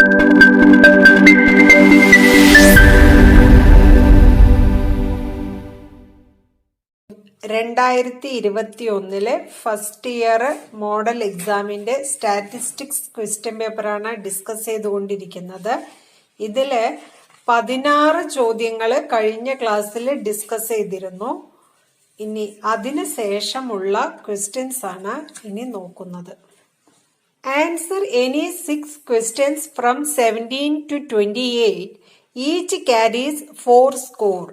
2021 first year model എക്സാമിന്റെ statistics question പേപ്പറാണ് discuss ചെയ്തുകൊണ്ടിരിക്കുന്നത്. ഇതില് 16 ചോദ്യങ്ങൾ കഴിഞ്ഞ ക്ലാസ്സിൽ ഡിസ്കസ് ചെയ്തിരുന്നു. ഇനി അതിന് ശേഷമുള്ള ക്വസ്റ്റ്യൻസ് ആണ് ഇനി നോക്കുന്നത്. Answer any 6 questions from 17 to 28. Each carries 4 score.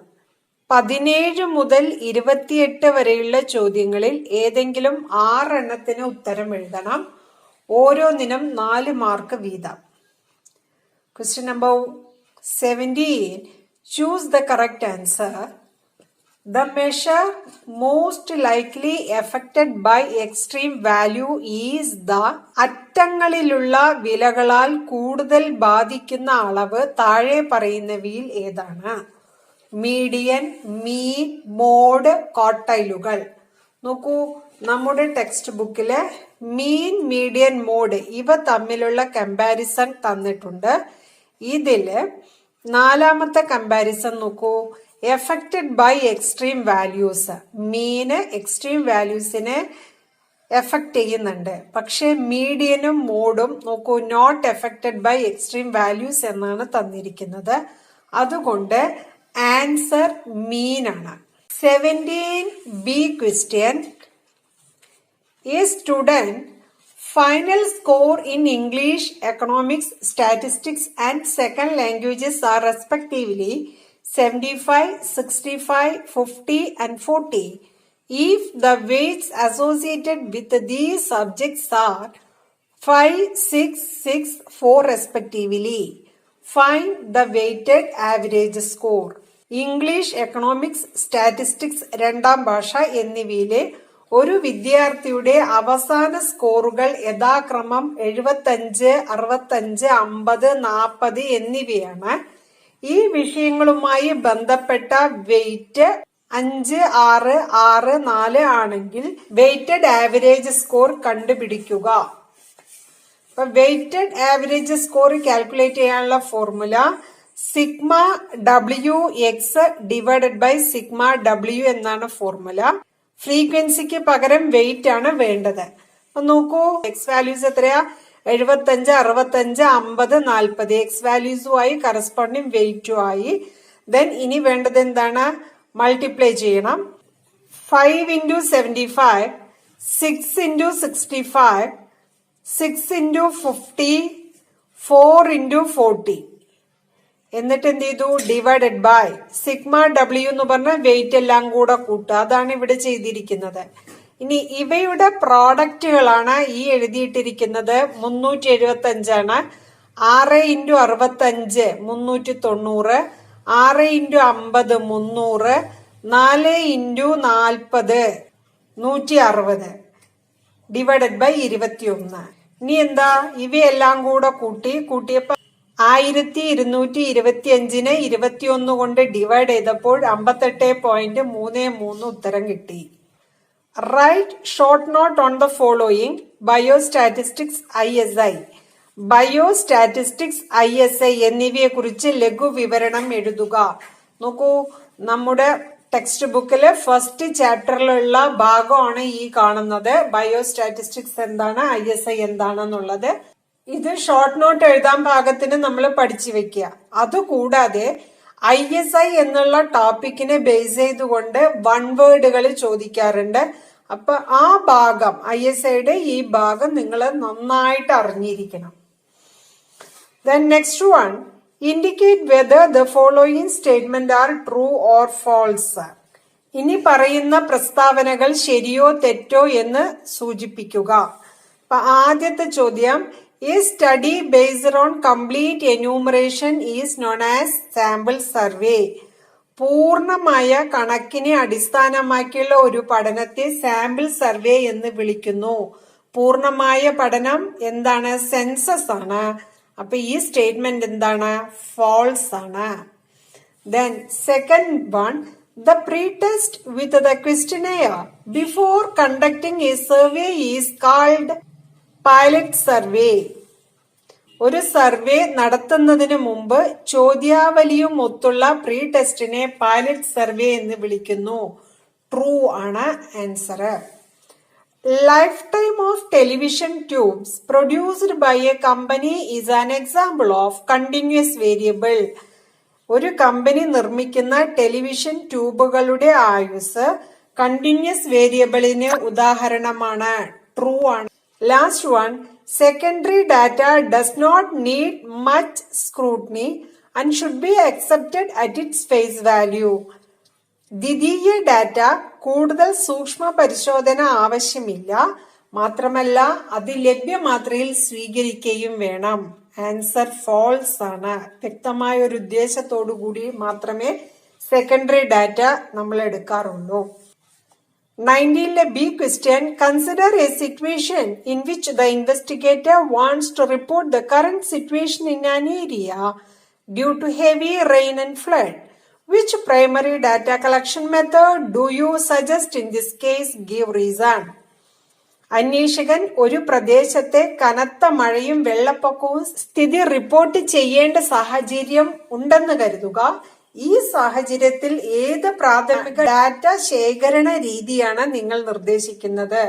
17 മുതൽ 28 വരെയുള്ള ചോദ്യങ്ങളിൽ ഏതെങ്കിലും 6 എണ്ണത്തിന് ഉത്തരം എഴുതണം. ഓരോന്നിനും 4 മാർക്ക് വീതം. Question number 17. Choose the correct answer. The measure most likely affected by extreme value is the അറ്റങ്ങളിലുള്ള വിലകളാൽ കൂടുതൽ ബാധിക്കുന്ന അളവ് താഴെ പറയുന്നവയിൽ ഏതാണ്? മീഡിയൻ, മീൻ, മോഡ്, ക്വാർട്ടൈലുകൾ. നോക്കൂ, നമ്മുടെ ടെക്സ്റ്റ് ബുക്കില് മീൻ, മീഡിയൻ, മോഡ് ഇവ തമ്മിലുള്ള കമ്പാരിസൺ തന്നിട്ടുണ്ട്. ഇതില് 4ാമത്തെ കമ്പാരിസൺ നോക്കൂ, affected by extreme values. Mean extreme വാല്യൂസിനെ എഫക്ട് ചെയ്യുന്നുണ്ട്. പക്ഷെ മീഡിയനും മോഡും നോക്കൂ, not affected by extreme values എന്നാണ് തന്നിരിക്കുന്നത്. അതുകൊണ്ട് ആൻസർ മീൻ ആണ്. 17B question. A student final score in English, economics, statistics and second languages are respectively 75, 65, 50 and 40. If the weights associated with these subjects are 5, 6, 6, 4 respectively, find the weighted average score. English, economics, statistics, 2ാം ഭാഷ എന്നിവയിലെ ഒരു വിദ്യാർത്ഥിയുടെ അവസാന സ്കോറുകൾ യഥാക്രമം 75, 65, 50, 40 എന്നിവയാണ്. ഈ വിഷയങ്ങളുമായി ബന്ധപ്പെട്ട വെയിറ്റ് 5, 6, 6, 4 ആണെങ്കിൽ വെയ്റ്റഡ് ആവറേജ് സ്കോർ കണ്ടുപിടിക്കുക. അപ്പൊ വെയ്റ്റഡ് ആവറേജ് സ്കോർ കാൽക്കുലേറ്റ് ചെയ്യാനുള്ള formula sigma W X divided by sigma W എന്നാണ് ഫോർമുല. ഫ്രീക്വൻസിക്ക് പകരം വെയിറ്റ് ആണ് വേണ്ടത്. അപ്പൊ നോക്കൂ, എക്സ് വാല്യൂസ് എത്രയാ? 75, 65, 50, 40. എക്സ് വാല്യൂസുമായി കറസ്പോണ്ടിങ് വെയിറ്റുമായി. ദെൻ ഇനി വേണ്ടത് എന്താണ്? മൾട്ടിപ്ലൈ ചെയ്യണം. 5 into 75, 6 into 65, 6 into 50, 4 into 40. എന്നിട്ട് എന്ത് ചെയ്തു? ഡിവൈഡഡ് ബൈ സിഗ്മ ഡബ്ല്യു എന്ന് പറഞ്ഞ വെയിറ്റ് എല്ലാം കൂടെ കൂട്ടുക. അതാണ് ഇവിടെ ചെയ്തിരിക്കുന്നത്. ഇനി ഇവയുടെ പ്രോഡക്റ്റുകളാണ് ഈ എഴുതിയിട്ടിരിക്കുന്നത്. 375 ആണ്. 6 into 65 390, 6 into 50 300, 4 into 40 160 divided by 21. ഇനി എന്താ? ഇവയെല്ലാം കൂടെ കൂട്ടിയപ്പോ 1225 21 കൊണ്ട് ഡിവൈഡ് ചെയ്തപ്പോൾ 58.33 ഉത്തരം കിട്ടി. Write short note on the following. Biostatistics, ISI. Biostatistics, ISI എന്നിവയെ കുറിച്ച് ലഘു വിവരണം എഴുതുക. നോക്കൂ, നമ്മുടെ ടെക്സ്റ്റ് ബുക്കില് ഫസ്റ്റ് ചാപ്റ്ററിലുള്ള ഭാഗമാണ് ഈ കാണുന്നത്. ബയോസ്റ്റാറ്റിസ്റ്റിക്സ് എന്താണ്, ISI എന്താണെന്നുള്ളത്. ഇത് ഷോർട്ട് നോട്ട് എഴുതാൻ പാകത്തിന് നമ്മൾ പഠിച്ചു വെക്കുക. അതുകൂടാതെ ISI എന്നുള്ള ടോപ്പിക്കിനെ ബേസ് ചെയ്തുകൊണ്ട് 1 വേർഡുകൾ ചോദിക്കാറുണ്ട്. അപ്പൊ ആ ഭാഗം, ISIയുടെ ഈ ഭാഗം നിങ്ങൾ നന്നായിട്ട് അറിഞ്ഞിരിക്കണം. Then next one, indicate whether the following statement are true or false. ഇനി പറയുന്ന പ്രസ്താവനകൾ ശരിയോ തെറ്റോ എന്ന് സൂചിപ്പിക്കുക. അപ്പൊ ആദ്യത്തെ ചോദ്യം, a study based on complete enumeration is known as sample survey. പൂർണമായ കണക്കിനെ അടിസ്ഥാനമാക്കിയുള്ള ഒരു പഠനത്തെ സാമ്പിൾ സർവേ എന്ന് വിളിക്കുന്നു. പൂർണമായ പഠനം എന്താണ്? സെൻസസ് ആണ്. അപ്പൊ ഈ സ്റ്റേറ്റ്മെന്റ് എന്താണ്? ഫാൾസ് ആണ്. Then second one, the pretest with the questionnaire before conducting a survey is called pilot survey. ഒരു സർവേ നടത്തുന്നതിന് മുമ്പ് ചോദ്യാവലിയും ഒത്തുള്ള പ്രീ ടെസ്റ്റിനെ പൈലറ്റ് സർവേ എന്ന് വിളിക്കുന്നു. ട്രൂ ആണ് answer. Lifetime of television tubes produced by a company is an example of continuous variable. ഒരു company നിർമ്മിക്കുന്ന television ട്യൂബുകളുടെ ആയുസ് കണ്ടിന്യൂസ് വേരിയബിളിന് ഉദാഹരണമാണ്. ട്രൂ ആണ്. Last one, secondary data does not need much scrutiny and should be accepted at its face value. ദ്വിതീയ data കൂടുതൽ സൂക്ഷ്മ പരിശോധന ആവശ്യമില്ല, മാത്രമല്ല അത് ലഭ്യമാത്രയിൽ സ്വീകരിക്കുകയും വേണം. ആൻസർ ഫോൾസ് ആണ്. വ്യക്തമായ ഒരു ഉദ്ദേശത്തോടു കൂടി മാത്രമേ സെക്കൻഡറി ഡാറ്റ നമ്മൾ എടുക്കാറുള്ളൂ. 19ലെ B question, consider a situation in which the investigator wants to report the current situation in an area due to heavy rain and flood. Which primary data collection method do you suggest in this case? Give reason. അന്വേഷകൻ ഒരു പ്രദേശത്തെ കനത്ത മഴയും വെള്ളപ്പൊക്കവും സ്ഥിതി report ചെയ്യേണ്ട സാഹചര്യം ഉണ്ടെന്ന് കരുതുക. ഈ സാഹചര്യത്തിൽ ഏത് പ്രാഥമിക ഡാറ്റ ശേഖരണ രീതിയാണ് നിങ്ങൾ നിർദ്ദേശിക്കുന്നത്?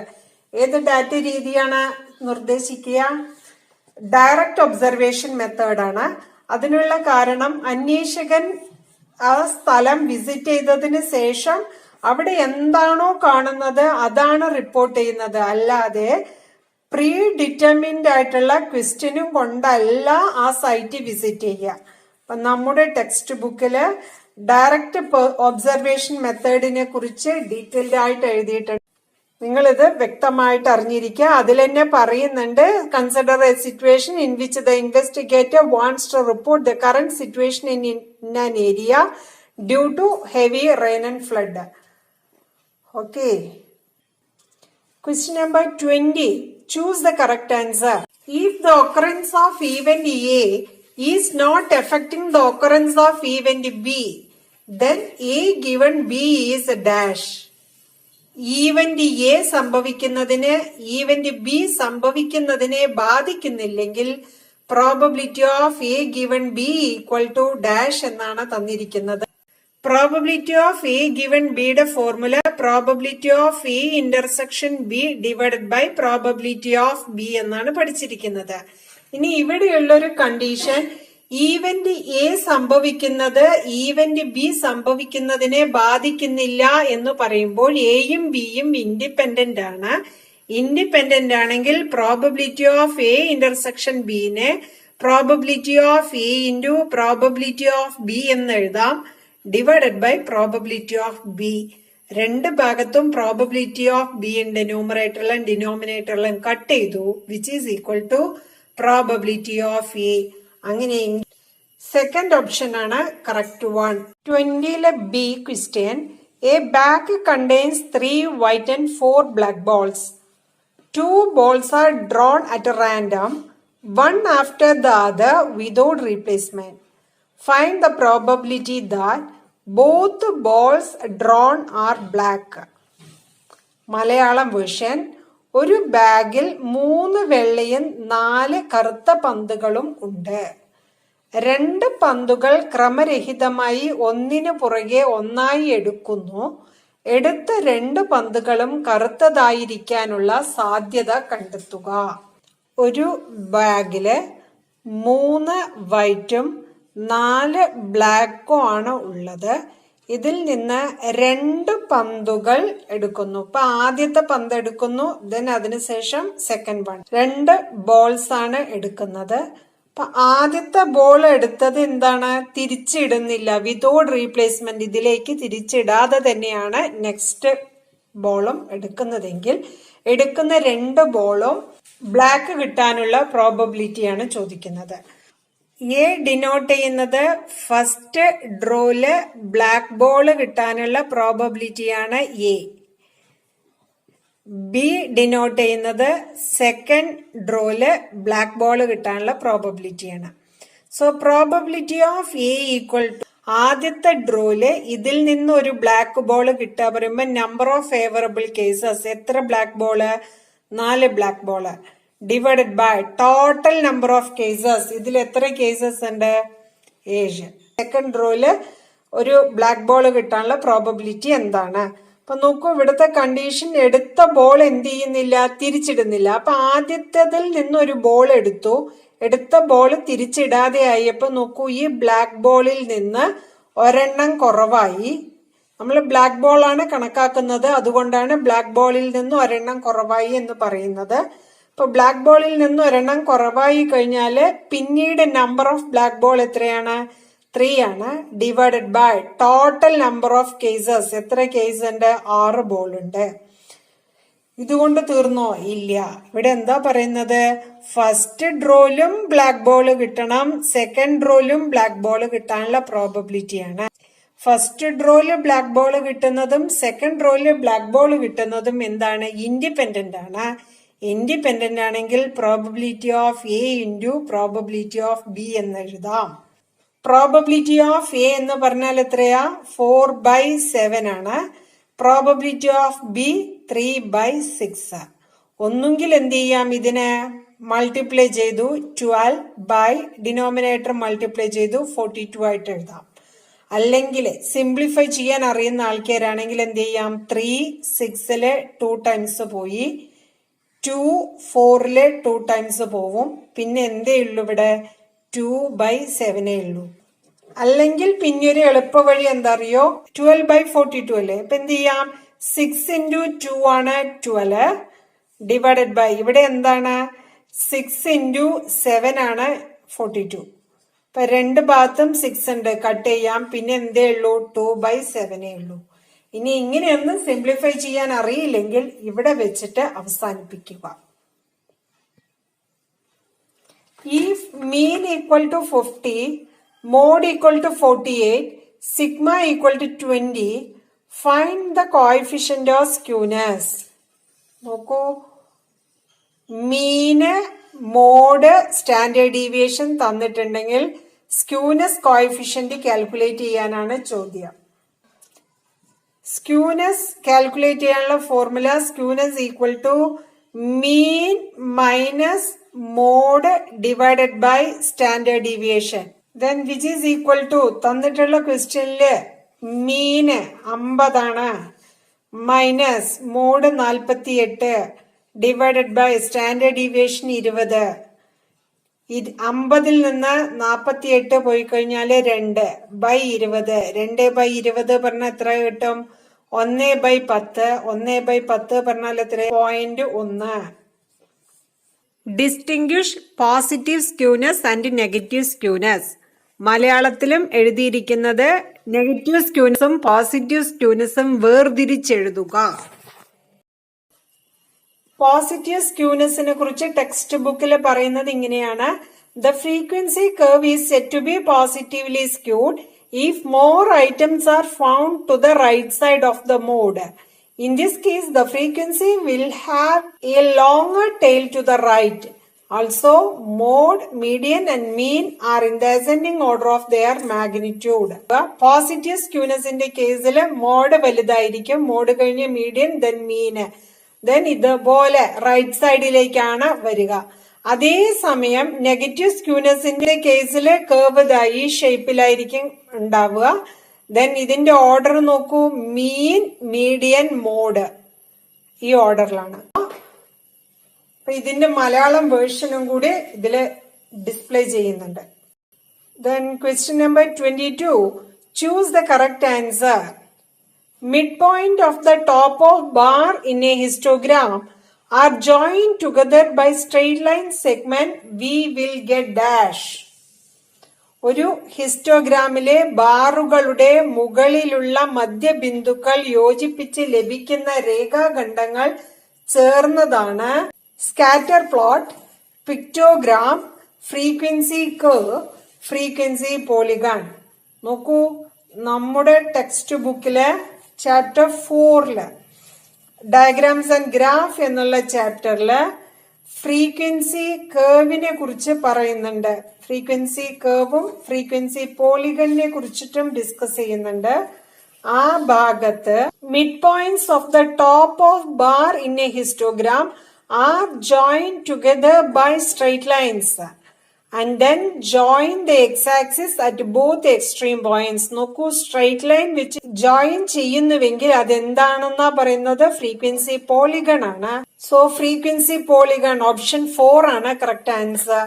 ഏത് ഡാറ്റ രീതിയാണ് നിർദ്ദേശിക്കുക? ഡയറക്റ്റ് ഒബ്സർവേഷൻ മെത്തേഡാണ്. അതിനുള്ള കാരണം അന്വേഷകൻ ആ സ്ഥലം വിസിറ്റ് ചെയ്തതിന് ശേഷം അവിടെ എന്താണോ കാണുന്നത് അതാണ് റിപ്പോർട്ട് ചെയ്യുന്നത്. അല്ലാതെ പ്രീ ഡിറ്റർമിൻഡ് ആയിട്ടുള്ള ക്വസ്റ്റ്യനും കൊണ്ടല്ല ആ സൈറ്റ് വിസിറ്റ് ചെയ്യുക. അപ്പൊ നമ്മുടെ ടെക്സ്റ്റ് ബുക്കില് ഡയറക്റ്റ് ഒബ്സർവേഷൻ മെത്തേഡിനെ കുറിച്ച് ഡീറ്റെയിൽഡ് ആയിട്ട് എഴുതിയിട്ടുണ്ട്. നിങ്ങളിത് വ്യക്തമായിട്ട് അറിഞ്ഞിരിക്കുക. അതിൽ തന്നെ പറയുന്നുണ്ട്, consider a situation in which the investigator wants to report the current situation in an area due to heavy rain and flood. Okay. Question number 20. Choose the correct answer. If the occurrence of event A is not affecting the occurrence of event B, then A given B is a dash. Event A സംഭവിക്കുന്നതിന് event B സംഭവിക്കുന്നതിനെ ബാധിക്കുന്നില്ലെങ്കിൽ probability of A given B equal to dash എന്നാണ് തന്നിരിക്കുന്നത്. Probability of A given ബിയുടെ formula probability of A intersection B divided by probability of B എന്നാണ് പഠിച്ചിരിക്കുന്നത്. ഇനി ഇവിടെയുള്ള ഒരു കണ്ടീഷൻ, ഈവന്റ് എ സംഭവിക്കുന്നത് ഈവന്റ് ബി സംഭവിക്കുന്നതിനെ ബാധിക്കുന്നില്ല എന്ന് പറയുമ്പോൾ എയും ബിയും ഇൻഡിപെൻഡന്റ് ആണ്. ഇൻഡിപെൻഡന്റ് ആണെങ്കിൽ പ്രോബബിലിറ്റി ഓഫ് എ ഇന്റർസെക്ഷൻ ബിനെ probability of A into probability of B എന്ന് എഴുതാം, divided by probability of B. രണ്ട് ഭാഗത്തും പ്രോബബിലിറ്റി ഓഫ് ബി ഉണ്ട്, ന്യൂമറേറ്ററിലും ഡിനോമിനേറ്ററിലും കട്ട് ചെയ്തു, which is equal to probability of A. അങ്ങനെ സെക്കൻഡ് ഓപ്ഷൻ ആണ് കറക്റ്റ് വൺ. 20ലെ B question, a bag contains 3 white and 4 black balls. 2 balls are drawn at random, one after the other without replacement. Find the probability that both balls drawn are black. Malayalam version, ഒരു ബാഗിൽ 3 വെള്ളയും 4 കറുത്ത പന്തുകളും ഉണ്ട്. 2 പന്തുകൾ ക്രമരഹിതമായി ഒന്നിനു പുറകെ ഒന്നായി എടുക്കുന്നു. എടുത്ത 2 പന്തുകളും കറുത്തതായിരിക്കാനുള്ള സാധ്യത കണ്ടെത്തുക. ഒരു ബാഗില് 3 വൈറ്റും 4 ബ്ലാക്കും ആണ് ഉള്ളത്. ഇതിൽ നിന്ന് 2 പന്തുകൾ എടുക്കുന്നു. ഇപ്പൊ ആദ്യത്തെ പന്ത് എടുക്കുന്നു, ദെൻ അതിനുശേഷം സെക്കൻഡ് വൺ. 2 ബോൾസ് ആണ് എടുക്കുന്നത്. അപ്പൊ ആദ്യത്തെ ബോൾ എടുത്തത് എന്താണ്? തിരിച്ചിടുന്നില്ല, വിതൗട്ട് റീപ്ലേസ്മെന്റ്. ഇതിലേക്ക് തിരിച്ചിടാതെ തന്നെയാണ് നെക്സ്റ്റ് ബോളും എടുക്കുന്നതെങ്കിൽ എടുക്കുന്ന 2 ബോളും ബ്ലാക്ക് കിട്ടാനുള്ള പ്രോബബിലിറ്റിയാണ് ചോദിക്കുന്നത്. എ ഡിനോട്ട് ചെയ്യുന്നത് ഫസ്റ്റ് ഡ്രോയില് ബ്ലാക്ക് ബോൾ കിട്ടാനുള്ള പ്രോബബിലിറ്റിയാണ് എ. ബി ഡിനോട്ട് ചെയ്യുന്നത് സെക്കൻഡ് ഡ്രോയില് ബ്ലാക്ക് ബോൾ കിട്ടാനുള്ള പ്രോബബിലിറ്റിയാണ്. So probability of A equal to ആദ്യത്തെ ഡ്രോയില് ഇതിൽ നിന്ന് ഒരു ബ്ലാക്ക് ബോൾ കിട്ടുക പറയുമ്പോൾ നമ്പർ ഓഫ് ഫേവറബിൾ കേസസ് എത്ര black ball? 4 black ball. Divided by total number of cases. ഇതിൽ എത്ര കേസസ് ഉണ്ട്? 7. സെക്കൻഡ് റോയില് ഒരു ബ്ലാക്ക് ബോൾ കിട്ടാനുള്ള പ്രോബബിലിറ്റി എന്താണ്? അപ്പൊ നോക്കൂ, ഇവിടുത്തെ കണ്ടീഷൻ എടുത്ത ബോൾ എന്ത് ചെയ്യുന്നില്ല, തിരിച്ചിടുന്നില്ല. അപ്പൊ ആദ്യത്തേതിൽ നിന്ന് ഒരു ബോൾ എടുത്ത ബോൾ തിരിച്ചിടാതെ ആയപ്പോ നോക്കൂ, ഈ ബ്ലാക്ക് ബോളിൽ നിന്ന് ഒരെണ്ണം കുറവായി. നമ്മൾ ബ്ലാക്ക് ബോൾ ആണ് കണക്കാക്കുന്നത്, അതുകൊണ്ടാണ് ബ്ലാക്ക് ബോളിൽ നിന്ന് ഒരെണ്ണം കുറവായി എന്ന് പറയുന്നത്. ഇപ്പൊ ബ്ലാക്ക് ബോളിൽ നിന്ന് ഒരെണ്ണം കുറവായി കഴിഞ്ഞാല് പിന്നീട് നമ്പർ ഓഫ് ബ്ലാക്ക് ബോൾ എത്രയാണ്? 3 ആണ്. Divided by total number of cases. എത്ര കേസ് ഉണ്ട്? 6 ബോൾ ഉണ്ട്. ഇതുകൊണ്ട് തീർന്നോ? ഇല്ല. ഇവിടെ എന്താ പറയുന്നത്? ഫസ്റ്റ് ഡ്രോയിലും ബ്ലാക്ക് ബോൾ കിട്ടണം, സെക്കൻഡ് ഡ്രോയിലും ബ്ലാക്ക് ബോൾ കിട്ടാനുള്ള പ്രോബബിലിറ്റിയാണ്. ഫസ്റ്റ് ഡ്രോയില് ബ്ലാക്ക് ബോൾ കിട്ടുന്നതും സെക്കൻഡ് ഡ്രോയില് ബ്ലാക്ക് ബോൾ കിട്ടുന്നതും എന്താണ്? ഇൻഡിപെൻഡന്റ് ആണ്. ഇൻഡിപെൻഡന്റ് ആണെങ്കിൽ probability of A into probability of B എന്ന് എഴുതാം. പ്രോബബിലിറ്റി ഓഫ് എ എന്ന് പറഞ്ഞാൽ എത്രയാ? 4/7 ആണ്. Probability of B 3/6. ഒന്നുകിൽ എന്ത് ചെയ്യാം, ഇതിനെ മൾട്ടിപ്ലൈ ചെയ്തു 12 ബൈ ഡിനോമിനേറ്റർ മൾട്ടിപ്ലൈ ചെയ്തു 42 ആയിട്ട് എഴുതാം. അല്ലെങ്കിൽ സിംപ്ലിഫൈ ചെയ്യാൻ അറിയുന്ന ആൾക്കാരാണെങ്കിൽ എന്ത് ചെയ്യാം, 3 6 2 ടൈംസ് പോയി, 2 4 2 ടൈംസ് പോവും. പിന്നെ എന്തേ ഉള്ളൂ ഇവിടെ? 2/7 ഉള്ളൂ. അല്ലെങ്കിൽ പിന്നെ ഒരു എളുപ്പ വഴി എന്താ അറിയോ? 12/42 അല്ലേ? അപ്പൊ എന്ത് ചെയ്യാം, 6 ഇൻറ്റു 2 ആണ് 12 ഡിവൈഡഡ് ബൈ ഇവിടെ എന്താണ്? 6 ഇൻറ്റു 7 ആണ് 42. ഇപ്പൊ രണ്ട് ഭാഗത്തും 6 ഉണ്ട്, കട്ട് ചെയ്യാം. പിന്നെ എന്തേ ഉള്ളൂ? 2/7 ഉള്ളൂ. ഇനി ഇങ്ങനെയൊന്നും സിംപ്ലിഫൈ ചെയ്യാൻ അറിയില്ലെങ്കിൽ ഇവിടെ വെച്ചിട്ട് അവസാനിപ്പിക്കുക. If mean equal to 50, mode equal to 48, sigma equal to 20, find the coefficient of skewness. നോക്കൂ, മീന്, മോഡ്, സ്റ്റാൻഡേർഡ് ഡീവിയേഷൻ തന്നിട്ടുണ്ടെങ്കിൽ സ്ക്യൂനെസ് കോഎഫിഷ്യന്റ് കാൽക്കുലേറ്റ് ചെയ്യാനാണ് ചോദ്യം. സ്ക്യൂനെസ് കാൽക്കുലേറ്റ് ചെയ്യാനുള്ള formula skewness equal to mean minus mode divided by standard deviation. Then which is equal to തന്നിട്ടുള്ള ക്വസ്റ്റ്യനില് mean 50 ആണ്, minus mode 48 divided by standard deviation 20. 50 നിന്ന് 48 പോയി കഴിഞ്ഞാല് 2/20. 2/20 പറഞ്ഞാൽ എത്ര കിട്ടും? 1/10. 1/10 പറഞ്ഞാൽ എത്ര? 0.1. Distinguish positive skewness and negative skewness. മലയാളത്തിലും എഴുതിയിരിക്കുന്നത് നെഗറ്റീവ് സ്ക്യൂനെസും പോസിറ്റീവ് സ്ക്യൂനെസും വേർതിരിച്ചെഴുതുക. പോസിറ്റീവ് സ്ക്യൂനെസിനെ കുറിച്ച് ടെക്സ്റ്റ് ബുക്കിൽ പറയുന്നത് ഇങ്ങനെയാണ്: the frequency curve is set to be positively skewed if more items are found to the right side of the mode. In this case, the frequency will have a longer tail to the right. Also, mode, median and mean are in the ascending order of their magnitude. Positive skewness in the case, mode വലുതായിരിക്കും, mode കഴിഞ്ഞ് median, then mean, then ഇതുപോലെ right സൈഡിലേക്കാണ് വരിക. അതേസമയം negative സ്ക്യൂനെസിന്റെ കേസിൽ curve ഈ ഷേപ്പിലായിരിക്കും ഉണ്ടാവുക. Then ഇതിന്റെ order നോക്കൂ, മീൻ, മീഡിയൻ, മോഡ്, ഈ ഓർഡറിലാണ്. അപ്പൊ ഇതിന്റെ മലയാളം വേർഷനും കൂടി ഇതില് ഡിസ്പ്ലേ ചെയ്യുന്നുണ്ട്. Then question number 22, choose the correct answer. Midpoint of the top of bar in a histogram are joined together by straight line segment, we will get dash. ഒരു ഹിസ്റ്റോഗ്രാമിലെ ബാറുകളുടെ മുകളിലുള്ള മധ്യബിന്ദുക്കൾ യോജിപ്പിച്ച് ലഭിക്കുന്ന രേഖാഖണ്ഡങ്ങൾ ചേർന്നതാണ് scatter plot, പിക്ടോഗ്രാം, frequency curve, frequency polygon. നോക്കൂ, നമ്മുടെ text ബുക്കില് chapter 4 diagrams and graph എന്നുള്ള ചാപ്റ്ററില് frequency കേർവിനെ കുറിച്ച് പറയുന്നുണ്ട്. ഫ്രീക്വൻസി കേർവും ഫ്രീക്വൻസി പോളിഗണിനെ കുറിച്ചിട്ടും ഡിസ്കസ് ചെയ്യുന്നുണ്ട്. ആ ഭാഗത്ത് mid points of the top of bar in A histogram are joined together by straight lines and then join the x-axis at both extreme points. നോക്കൂ, straight line വെച്ച് join ചെയ്യുന്നുവെങ്കിൽ അതെന്താണെന്നാ പറയുന്നത്? Frequency polygon ആണ്. So frequency polygon option 4 ആണ് correct answer.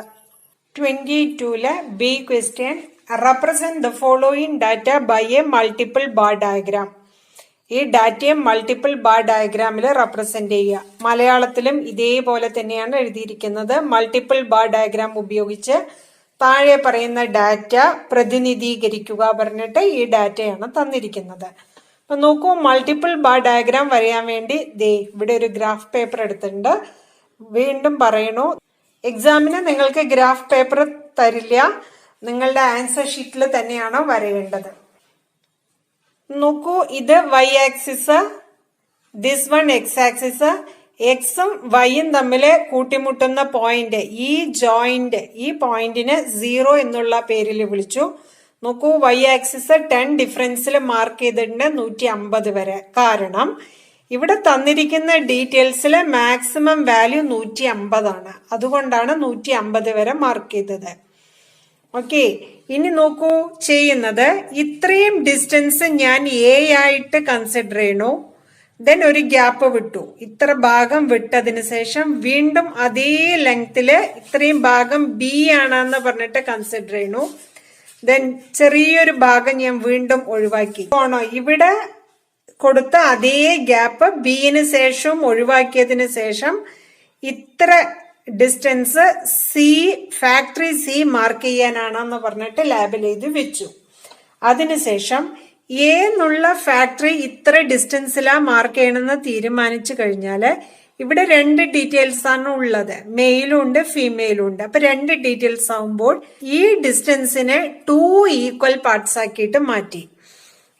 22 B question, represent the following data by a multiple bar diagram. ഈ ഡാറ്റയെ multiple bar ഡയഗ്രാമിൽ represent ചെയ്യുക. മലയാളത്തിലും ഇതേപോലെ തന്നെയാണ് എഴുതിയിരിക്കുന്നത്. മൾട്ടിപ്പിൾ ബാർ ഡയഗ്രാം ഉപയോഗിച്ച് താഴെ പറയുന്ന ഡാറ്റ പ്രതിനിധീകരിക്കുക പറഞ്ഞിട്ട് ഈ ഡാറ്റയാണ് തന്നിരിക്കുന്നത്. അപ്പൊ നോക്കൂ, മൾട്ടിപ്പിൾ ബാർ ഡയഗ്രാം വരയാൻ വേണ്ടി ഇവിടെ ഒരു ഗ്രാഫ് പേപ്പർ എടുത്തിട്ടുണ്ട്. വീണ്ടും പറയണു, എക്സാമിന് നിങ്ങൾക്ക് ഗ്രാഫ് പേപ്പർ തരില്ല, നിങ്ങളുടെ ആൻസർ ഷീറ്റിൽ തന്നെയാണ് വരയേണ്ടത്. നോക്കൂ, ഇത് y axis, this one x axis. എക്സും വൈയും തമ്മിൽ കൂട്ടിമുട്ടുന്ന പോയിന്റ്, ഈ ജോയിന്റ്, ഈ പോയിന്റിന് 0 എന്നുള്ള പേരിൽ വിളിച്ചു. നോക്കൂ, y ആക്സിസ് 10 ഡിഫറൻസിൽ മാർക്ക് ചെയ്തിട്ടുണ്ട് 150 വരെ. കാരണം ഇവിടെ തന്നിരിക്കുന്ന ഡീറ്റെയിൽസിലെ മാക്സിമം വാല്യൂ 150 ആണ്. അതുകൊണ്ടാണ് 150 വരെ മാർക്ക് ചെയ്തത്. ഓക്കെ, ഇനി നോക്കൂ, ചെയ്യുന്നത് ഇത്രയും ഡിസ്റ്റൻസ് ഞാൻ എ ആയിട്ട് കൺസിഡർ ചെയ്യണു. ദെൻ ഒരു ഗ്യാപ്പ് വിട്ടു. ഇത്ര ഭാഗം വിട്ടതിന് ശേഷം വീണ്ടും അതേ ലെങ്തില് ഇത്രയും ഭാഗം ബി ആണെന്ന് പറഞ്ഞിട്ട് കൺസിഡർ ചെയ്യണു. ദെൻ ചെറിയൊരു ഭാഗം ഞാൻ വീണ്ടും ഒഴിവാക്കി. ആണോ, ഇവിടെ കൊടുത്ത അതേ ഗ്യാപ്പ് ബിന് ശേഷം ഒഴിവാക്കിയതിന് ശേഷം ഇത്ര distance C, factory C mark ചെയ്യാനാണെന്ന് പറഞ്ഞിട്ട് ലാബിൽ എഴുതി വെച്ചു. അതിനുശേഷം എ എന്നുള്ള ഫാക്ടറി ഇത്ര ഡിസ്റ്റൻസിലാ മാർക്ക് ചെയ്യണമെന്ന് തീരുമാനിച്ചു കഴിഞ്ഞാല് ഇവിടെ 2 ഡീറ്റെയിൽസ് ആണ് ഉള്ളത്, മെയിലും ഉണ്ട് ഫീമെയിലും ഉണ്ട്. അപ്പൊ 2 ഡീറ്റെയിൽസ് ആവുമ്പോൾ ഈ ഡിസ്റ്റൻസിനെ 2 ഈക്വൽ പാർട്സ് ആക്കിയിട്ട് മാറ്റി.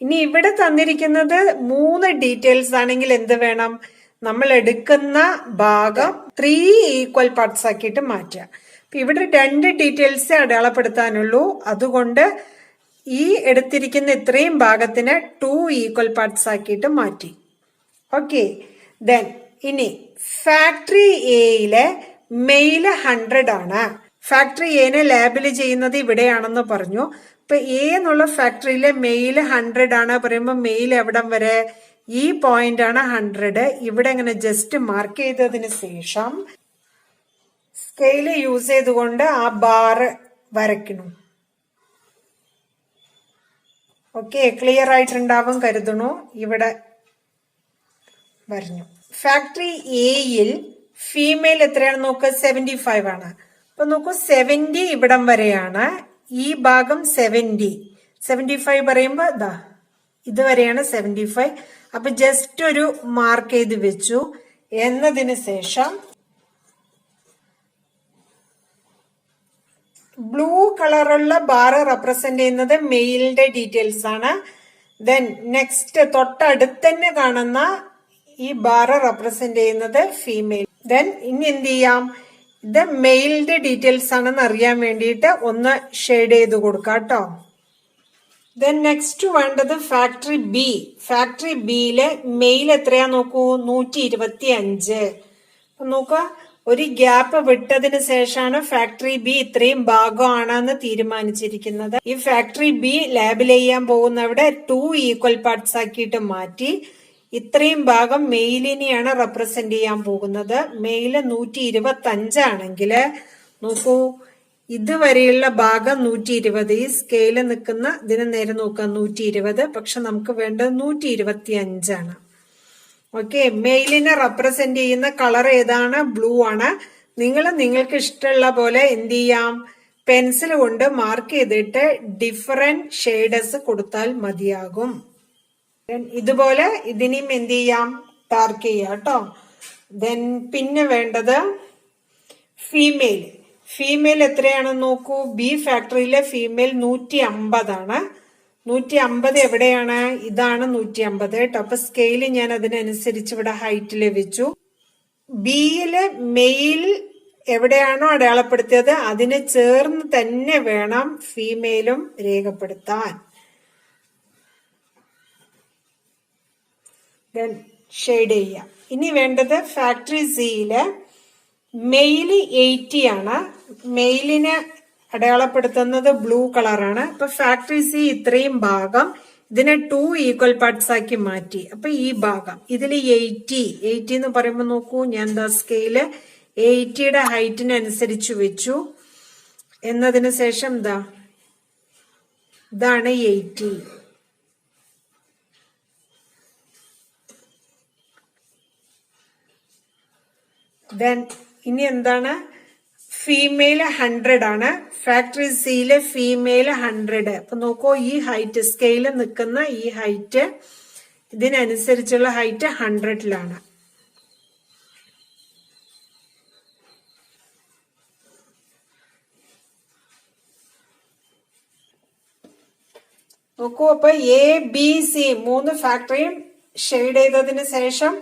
ഇനി ഇവിടെ തന്നിരിക്കുന്നത് 3 ഡീറ്റെയിൽസ് ആണെങ്കിൽ എന്ത് വേണം? നമ്മൾ എടുക്കുന്ന ഭാഗം 3 ഈക്വൽ പാർട്സ് ആക്കിയിട്ട് മാറ്റുക. അപ്പൊ ഇവിടെ 2 ഡീറ്റെയിൽസ് അടയാളപ്പെടുത്താനുള്ളൂ. അതുകൊണ്ട് ഈ എടുത്തിരിക്കുന്ന ഇത്രയും ഭാഗത്തിന് 2 ഈക്വൽ പാർട്സ് ആക്കിയിട്ട് മാറ്റി. ഓക്കെ, ദെൻ ഇനി ഫാക്ടറി എയിലെ മെയില് 100 ആണ്. ഫാക്ടറി എനെ ലാബിൽ ചെയ്യുന്നത് ഇവിടെയാണെന്ന് പറഞ്ഞു. ഇപ്പൊ എ എന്നുള്ള ഫാക്ടറിയിലെ മെയില് 100 ആണ് പറയുമ്പോൾ മെയിൽ എവിടം വരെ? ഈ പോയിന്റ് ആണ് 100. ഇവിടെ ഇങ്ങനെ ജസ്റ്റ് മാർക്ക് ചെയ്തതിന് ശേഷം സ്കെയില് യൂസ് ചെയ്തുകൊണ്ട് ആ ബാർ വരയ്ക്കണം. ഓക്കെ, ക്ലിയർ ആയിട്ടുണ്ടാവും കരുതണു. ഇവിടെ വരഞ്ഞു. ഫാക്ടറി എയിൽ ഫീമെയിൽ എത്രയാണ് നോക്കുക? 75 ആണ്. അപ്പൊ നോക്കൂ, 70 ഇവിടം വരെയാണ്. ഈ ഭാഗം 75 പറയുമ്പോ ഇതുവരെയാണ് 75. അപ്പൊ ജസ്റ്റ് ഒരു മാർക്ക് ചെയ്ത് വെച്ചു. എന്നതിന് ശേഷം ബ്ലൂ കളറുള്ള ബാർ റെപ്രസെന്റ് ചെയ്യുന്നത് മെയിലിന്റെ ഡീറ്റെയിൽസ് ആണ്. ദെൻ നെക്സ്റ്റ് തൊട്ടടുത്ത് തന്നെ കാണുന്ന ഈ ബാർ റെപ്രസെന്റ് ചെയ്യുന്നത് ഫീമെയിൽ. ദെൻ ഇനി എന്ത് ചെയ്യാം? ഇത് മെയിലിന്റെ ഡീറ്റെയിൽസ് ആണെന്ന് അറിയാൻ വേണ്ടിയിട്ട് ഒന്ന് ഷെയ്ഡ് ചെയ്ത് കൊടുക്കാം കേട്ടോ. ദെൻ നെക്സ്റ്റ് വേണ്ടത് ഫാക്ടറി ബി. ഫാക്ടറി ബിയിലെ മെയിൽ എത്രയാ നോക്കൂ? 125. നോക്കുക, ഒരു ഗ്യാപ്പ് വിട്ടതിന് ശേഷമാണ് ഫാക്ടറി ബി ഇത്രയും ഭാഗമാണെന്ന് തീരുമാനിച്ചിരിക്കുന്നത്. ഈ ഫാക്ടറി ബി ലാബിൽ ചെയ്യാൻ പോകുന്നവിടെ 2 ഈക്വൽ പാർട്സ് ആക്കിയിട്ട് മാറ്റി. ഇത്രയും ഭാഗം മെയിലിനെയാണ് റെപ്രസെന്റ് ചെയ്യാൻ പോകുന്നത്. മെയില് 125 ആണെങ്കിൽ നോക്കൂ, ഇതുവരെയുള്ള ഭാഗം 120. ഈ സ്കെയില് നിൽക്കുന്ന ഇതിന് നേരെ നോക്കാം 120. പക്ഷെ നമുക്ക് വേണ്ടത് 125 ആണ്. ഓക്കെ, മെയിലിനെ റെപ്രസെന്റ് ചെയ്യുന്ന കളർ ഏതാണ്? ബ്ലൂ ആണ്. നിങ്ങൾക്ക് ഇഷ്ടമുള്ള പോലെ എന്ത് ചെയ്യാം? പെൻസിൽ കൊണ്ട് മാർക്ക് ചെയ്തിട്ട് ഡിഫറെന്റ് ഷെയ്ഡസ് കൊടുത്താൽ മതിയാകും. ഇതുപോലെ ഇതിനെയും എന്ത് ചെയ്യാം? ഡാർക്ക് ചെയ്യാം കേട്ടോ. ദെൻ പിന്നെ വേണ്ടത് ഫീമെയിൽ. ഫീമെയിൽ എത്രയാണെന്ന് നോക്കൂ. ബി ഫാക്ടറിയിലെ ഫീമെയിൽ 150 ആണ്. 150 എവിടെയാണ്? ഇതാണ് 150 കേട്ടോ. അപ്പൊ സ്കെയില് ഞാൻ അതിനനുസരിച്ച് ഇവിടെ ഹൈറ്റില് വെച്ചു. ബിയിലെ മെയിൽ എവിടെയാണോ അടയാളപ്പെടുത്തിയത് അതിന് ചേർന്ന് തന്നെ വേണം ഫീമെയിലും രേഖപ്പെടുത്താൻ. ഷെയ്ഡ് ചെയ്യാം. ഇനി വേണ്ടത് ഫാക്ടറി സിയില് മെയില് 80 ആണ്. മെയിലിനെ അടയാളപ്പെടുത്തുന്നത് ബ്ലൂ കളറാണ്. അപ്പൊ ഫാക്ടറി സി ഇത്രയും ഭാഗം ഇതിനെ 2 ഈക്വൽ പാർട്സ് ആക്കി മാറ്റി. അപ്പൊ ഈ ഭാഗം ഇതില് 80 എന്ന് പറയുമ്പോ നോക്കൂ, ഞാൻ എന്താ സ്കെയില് 80യുടെ ഹൈറ്റിനനുസരിച്ച് വെച്ചു. എന്നതിന് ശേഷം ഇതാണ് 80. ദെൻ ഇനി എന്താണ്, ഫീമെയിൽ 100 ആണ്. ഫാക്ടറി സിയിലെ ഫീമെയിൽ 100. അപ്പൊ നോക്കൂ, ഈ ഹൈറ്റ് സ്കെയില് നിൽക്കുന്ന ഈ ഹൈറ്റ് ഇതിനനുസരിച്ചുള്ള ഹൈറ്റ് 100ലാണ്. നോക്കൂ, അപ്പൊ ABC 3 ഫാക്ടറിയും ഷെയ്ഡ് ചെയ്തതിന് ശേഷം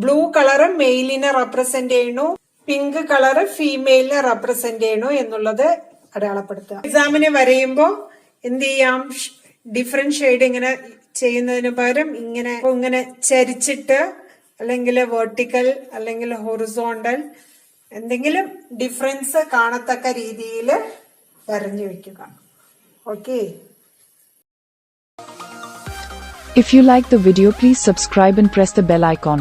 ബ്ലൂ കളറ് മെയിലിനെ റെപ്രസെന്റ് ചെയ്യണു, പിങ്ക് കളറ് ഫീമെയിലിനെ റെപ്രസെന്റ് ചെയ്യണു എന്നുള്ളത് അടയാളപ്പെടുത്തുക. എക്സാമിന് വരയുമ്പോ എന്ത് ചെയ്യാം, ഡിഫറെന്റ് ഷെയ്ഡ് ഇങ്ങനെ ചെയ്യുന്നതിന് പകരം ഇങ്ങനെ ചരിച്ചിട്ട് അല്ലെങ്കിൽ വെർട്ടിക്കൽ അല്ലെങ്കിൽ ഹൊറിസോണ്ടൽ എന്തെങ്കിലും ഡിഫറൻസ് കാണത്തക്ക രീതിയിൽ വരഞ്ഞു വെക്കുക. Okay. If you like the video, please subscribe and press the bell icon.